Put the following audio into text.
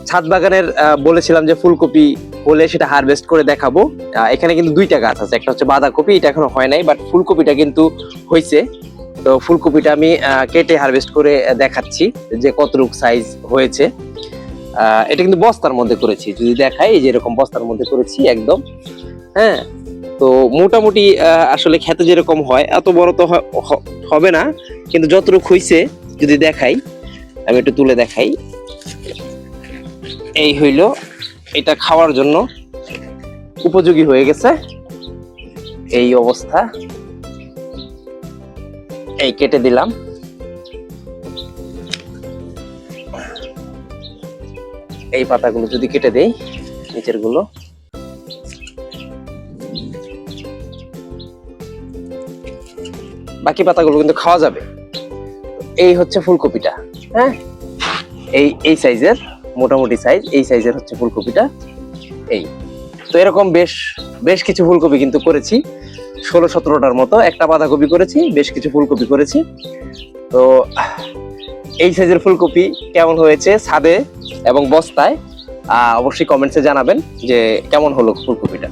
ছাদ বাগানের বলেছিলাম যে ফুলকপি হলে সেটা হারভেস্ট করে দেখাবো। এখানে কিন্তু দুইটা গাছ আছে, একটা হচ্ছে বাঁধাকপি, এটা এখনো হয় নাই, বাট ফুলকপিটা কিন্তু হয়েছে। তো ফুলকপিটা আমি কেটে হারভেস্ট করে দেখাচ্ছি যে কতটুকু সাইজ হয়েছে। এটা কিন্তু বস্তার মধ্যে করেছি, যদি দেখাই এই যে এরকম বস্তার মধ্যে করেছি একদম। হ্যাঁ, তো মোটামুটি আসলে খেতে যেরকম হয় এত বড় তো হবে না, কিন্তু যতটুকু হয়েছে যদি দেখাই, আমি একটু তুলে দেখাই। এই হইল, এটা খাওয়ার জন্য উপযোগী হয়ে গেছে, এই অবস্থা। এই কেটে দিলাম। এই পাতাগুলো যদি কেটে দেই, নিচের গুলো, বাকি পাতাগুলো কিন্তু খাওয়া যাবে। এই হচ্ছে ফুলকপিটা। হ্যাঁ, এই সাইজের, মোটামুটি সাইজ, এই সাইজের হচ্ছে ফুলকপিটা। এই তো এরকম বেশ কিছু ফুলকপি কিন্তু করেছি, 16-17টার মতো। একটা বাঁধাকপি করেছি, বেশ কিছু ফুলকপি করেছি। তো এই সাইজের ফুলকপি কেমন হয়েছে ছাদে এবং বস্তায়, অবশ্যই কমেন্টসে জানাবেন যে কেমন হলো ফুলকপিটা।